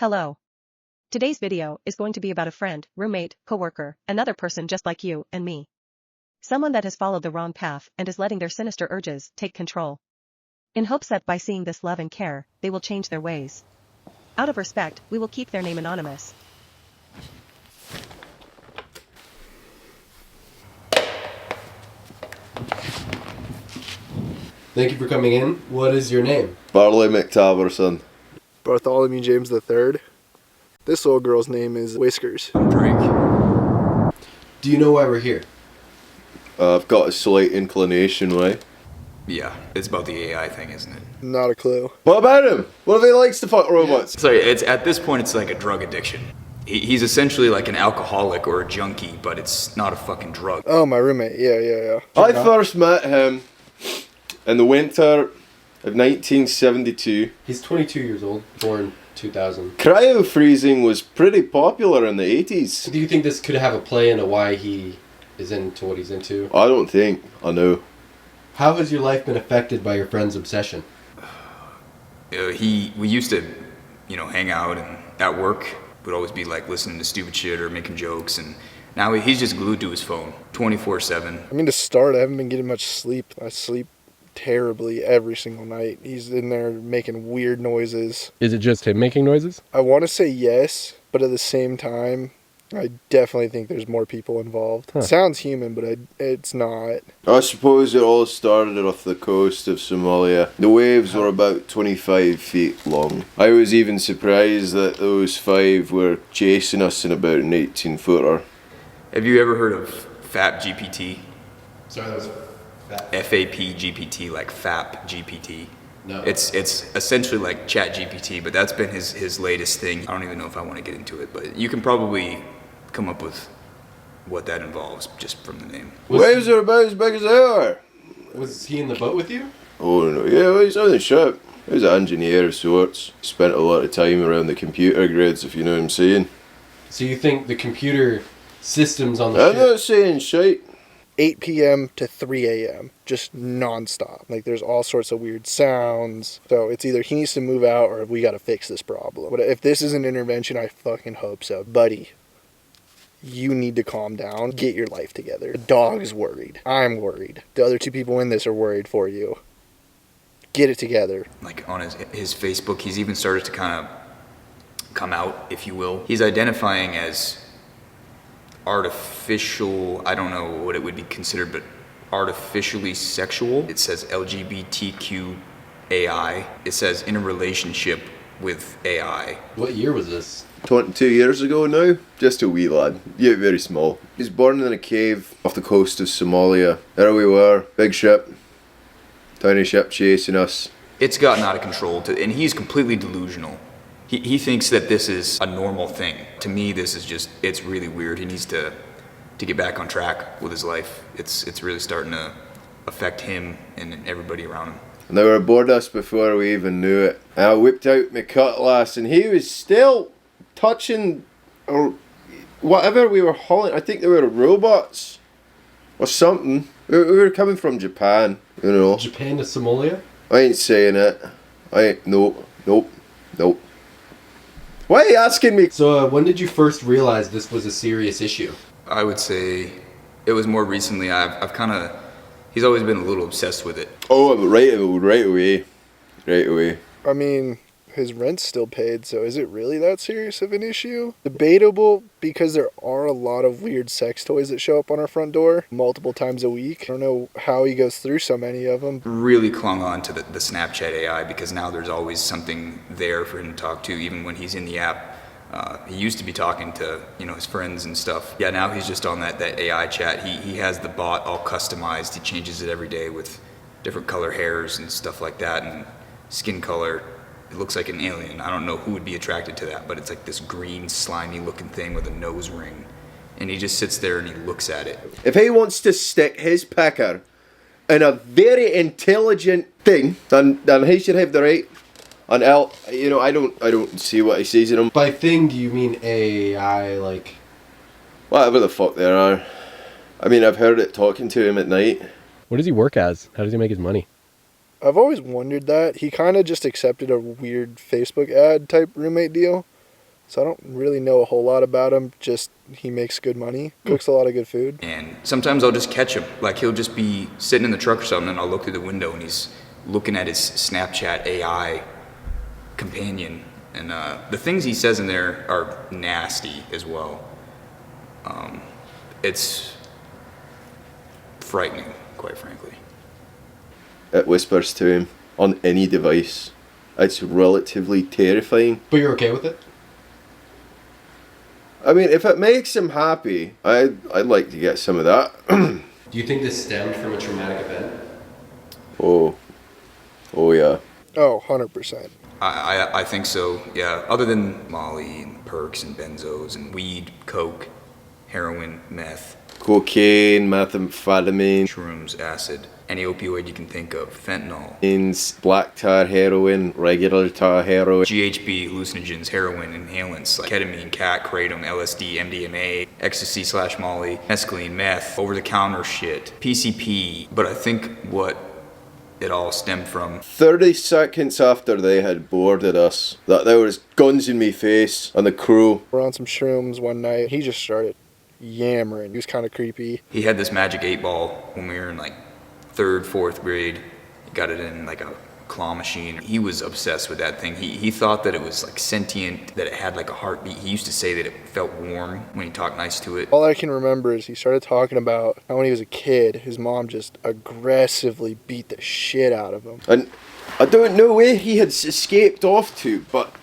Hello. Today's video is going to be about a friend, roommate, coworker, another person just like you and me. Someone that has followed the wrong path and is letting their sinister urges take control. In hopes that by seeing this love and care, they will change their ways. Out of respect, we will keep their name anonymous. Thank you for coming in. What is your name? Barley McTaverson. Bartholomew James III. This little girl's name is Whiskers. Drake. Do you know why we're here? I've got a slight inclination, right? Yeah, it's about the AI thing, isn't it? Not a clue. What about him? What if he likes to fuck robots? So it's at this point, it's like a drug addiction. He's essentially like an alcoholic or a junkie, but it's not a fucking drug. Oh, my roommate. Yeah. I first met him in the winter of 1972. He's 22 years old, born 2000. Cryo freezing was pretty popular in the 80s. Do you think this could have a play into why he is into what he's into? I don't think. I know. How has your life been affected by your friend's obsession? We used to, hang out and at work would always be like listening to stupid shit or making jokes, and now he's just glued to his phone 24/7. I mean, to start, I haven't been getting much sleep. I sleep terribly every single night. He's in there making weird noises. Is it just him making noises? I want to say yes, but at the same time, I definitely think there's more people involved. It sounds human, but it's not. I suppose it all started off the coast of Somalia. The waves were about 25 feet long. I was even surprised that those 5 were chasing us in about an 18-footer. Have you ever heard of FAP GPT? Sorry, that was fat. FAP GPT, like FAP GPT. No. It's essentially like Chat GPT, but that's been his latest thing. I don't even know if I want to get into it, but you can probably come up with what that involves just from the name. Waves are about as big as they are. Was he in the boat with you? Oh no, yeah, well, he's on the ship. He was an engineer of sorts. Spent a lot of time around the computer grids, if you know what I'm saying. So you think the computer systems on the I'm ship... not saying shite. 8 p.m. to 3 a.m. Just nonstop. Like, there's all sorts of weird sounds. So it's either he needs to move out or we got to fix this problem. But if this is an intervention, I fucking hope so. Buddy, you need to calm down. Get your life together. The dog's worried. I'm worried. The other 2 people in this are worried for you. Get it together. Like on his Facebook, he's even started to kind of come out, if you will. He's identifying as artificial, I don't know what it would be considered, but artificially sexual. It says LGBTQ AI. It says in a relationship with AI. What year was this? 22 years ago now. Just a wee lad. Yeah, very small. He was born in a cave off the coast of Somalia. There we were. Big ship. Tiny ship chasing us. It's gotten out of control, and he's completely delusional. He thinks that this is a normal thing. To me, this is just, it's really weird. He needs to get back on track with his life. It's really starting to affect him and everybody around him. And they were aboard us before we even knew it. And I whipped out my cutlass and he was still touching or whatever we were hauling. I think they were robots or something. We were coming from Japan, Japan to Somalia? I ain't saying it. Nope. Why are you asking me? So when did you first realize this was a serious issue? I would say it was more recently. He's always been a little obsessed with it. Oh, right away. I mean, his rent's still paid, so is it really that serious of an issue? Debatable, because there are a lot of weird sex toys that show up on our front door multiple times a week. I don't know how he goes through so many of them. Really clung on to the Snapchat AI because now there's always something there for him to talk to, even when he's in the app. He used to be talking to his friends and stuff. Yeah, now he's just on that AI chat. He has the bot all customized. He changes it every day with different color hairs and stuff like that, and skin color. It looks like an alien. I don't know who would be attracted to that, but it's like this green, slimy looking thing with a nose ring. And he just sits there and he looks at it. If he wants to stick his picker in a very intelligent thing, then he should have the right. And I don't see what he sees in him. By thing, do you mean AI, like... Whatever the fuck there are. I mean, I've heard it talking to him at night. What does he work as? How does he make his money? I've always wondered that. He kind of just accepted a weird Facebook ad type roommate deal. So I don't really know a whole lot about him, just he makes good money, cooks a lot of good food. And sometimes I'll just catch him. Like he'll just be sitting in the truck or something and I'll look through the window and he's looking at his Snapchat AI companion. And the things he says in there are nasty as well. It's frightening, quite frankly. It whispers to him on any device. It's relatively terrifying. But you're okay with it? I mean, if it makes him happy, I'd like to get some of that. Do you think this stemmed from a traumatic event? Oh yeah. Oh, 100%. I think so, yeah. Other than Molly and perks and benzos and weed, coke, heroin, meth, Cocaine, methamphetamine, shrooms, acid, any opioid you can think of, fentanyl, black tar heroin, regular tar heroin. GHB, hallucinogens, heroin, inhalants like ketamine, cat, kratom, LSD, MDMA, ecstasy/Molly, mescaline, meth, over-the-counter shit, PCP. But I think what it all stemmed from 30 seconds after they had boarded us, that there was guns in me face and the crew. We're on some shrooms one night. He just started yammering. He was kind of creepy. he had this magic 8-ball when we were in like 3rd, 4th grade. He got it in like a claw machine. He was obsessed with that thing. He thought that it was like sentient, that it had like a heartbeat. He used to say that it felt warm when he talked nice to it. All I can remember is he started talking about how when he was a kid, his mom just aggressively beat the shit out of him. And I don't know where he had escaped off to, but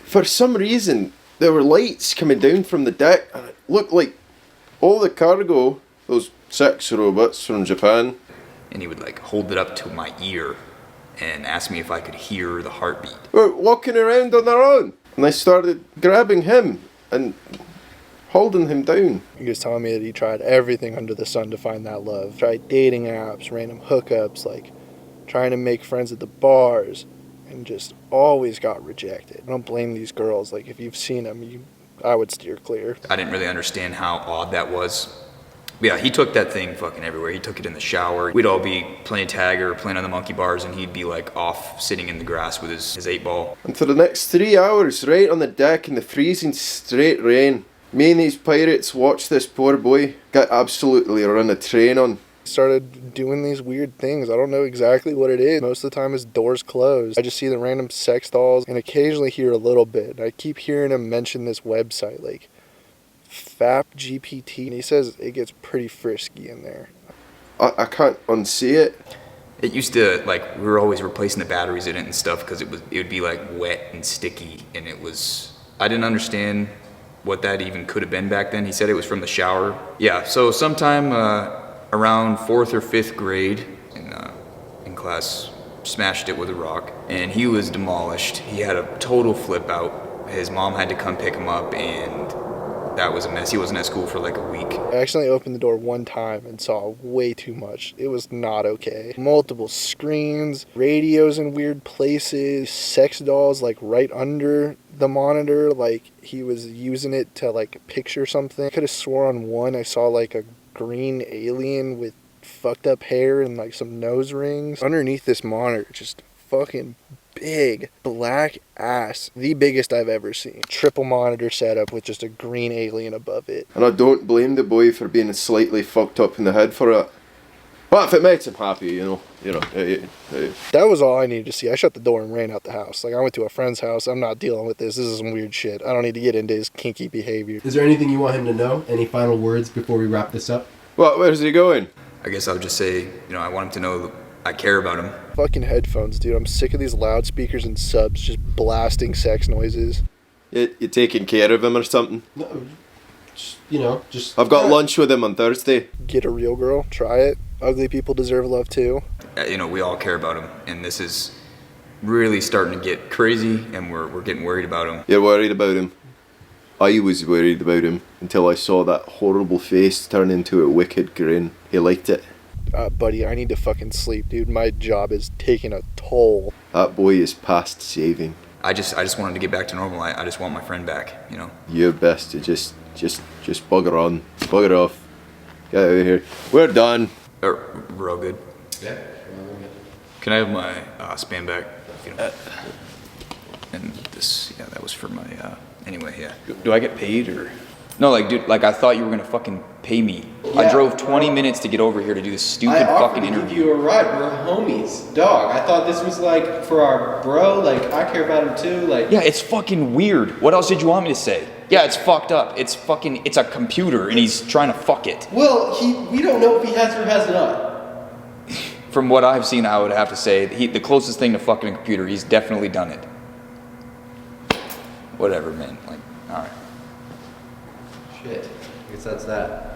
for some reason there were lights coming down from the deck and it looked like all the cargo, those 6 robots from Japan. And he would like hold it up to my ear and ask me if I could hear the heartbeat. Were walking around on their own. And I started grabbing him and holding him down. He was telling me that he tried everything under the sun to find that love. Tried dating apps, random hookups, like trying to make friends at the bars, and just always got rejected. I don't blame these girls. Like, if you've seen them, I would steer clear. I didn't really understand how odd that was. But yeah, he took that thing fucking everywhere. He took it in the shower. We'd all be playing tag or playing on the monkey bars, and he'd be like off sitting in the grass with his 8-ball. And for the next 3 hours, right on the deck in the freezing straight rain, me and these pirates watched this poor boy get absolutely run a train on. Started doing these weird things. I don't know exactly what it is. Most of the time his door's closed. I just see the random sex dolls and occasionally hear a little bit. I keep hearing him mention this website, like FapGPT, and he says it gets pretty frisky in there. I can't unsee it. It used to, like, we were always replacing the batteries in it and stuff because it would be like wet and sticky, and I didn't understand what that even could have been back then. He said it was from the shower. Yeah, so sometime around 4th or 5th grade in class, smashed it with a rock, and he was demolished. He had a total flip out. His mom had to come pick him up, and that was a mess. He wasn't at school for like a week. I accidentally opened the door one time and saw way too much. It was not okay. Multiple screens, radios in weird places, sex dolls like right under the monitor, like he was using it to like picture something. I could have swore on one I saw like a green alien with fucked up hair and like some nose rings. Underneath this monitor, just fucking big black ass, the biggest I've ever seen. Triple monitor setup with just a green alien above it. And I don't blame the boy for being slightly fucked up in the head for it. But if it makes him happy, hey. That was all I needed to see. I shut the door and ran out the house. Like, I went to a friend's house. I'm not dealing with this. This is some weird shit. I don't need to get into his kinky behavior. Is there anything you want him to know? Any final words before we wrap this up? What, where's he going? I guess I would just say, I want him to know that I care about him. Fucking headphones, dude. I'm sick of these loudspeakers and subs just blasting sex noises. You taking care of him or something? No, just... I've got lunch with him on Thursday. Get a real girl. Try it. Ugly people deserve love too. We all care about him, and this is really starting to get crazy, and we're getting worried about him. You're worried about him? I was worried about him until I saw that horrible face turn into a wicked grin. He liked it. Buddy, I need to fucking sleep, dude. My job is taking a toll. That boy is past saving. I just want him to get back to normal. I just want my friend back, You're best to just bugger on. Bugger off. Get out of here. We're done. We're all good. Yeah. Can I have my span back? And this, that was for my Anyway, yeah. Do I get paid or? No, like, dude, like I thought you were gonna fucking pay me. I Yeah, drove 20 bro. minutes to get over here to do this stupid I offered fucking to give interview. you a ride. We're homies, dog. I thought this was like for our bro. Like I care about him too. Like Yeah, it's fucking weird. What else did you want me to say? Yeah, it's fucked up. It's fucking, it's a computer and he's trying to fuck it. well, we don't know if he has or has not. From what I've seen, I would have to say the closest thing to fucking a computer, he's definitely done it. Whatever, man. Like, all right. Shit. I guess that's that.